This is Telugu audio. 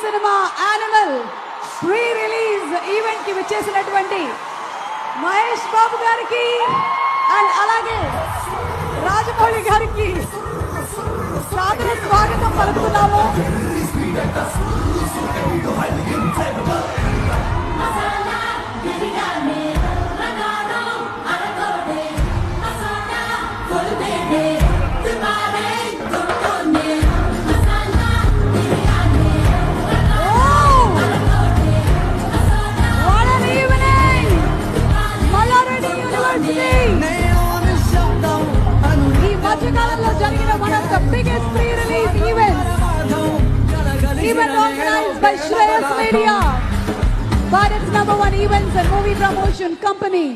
Cinema animal pre release event కి విచ్చేసినటువంటి మహేష్ బాబు గారికి అండ్ అలాగే రాజమౌళి గారికి సాదర స్వాగతం పలుకుతున్నాము. ఈ మధ్యకాలంలో జరిగిన one of the biggest pre-release events, even organized by Shreyas Media, Bharat's #1 events and movie promotion company.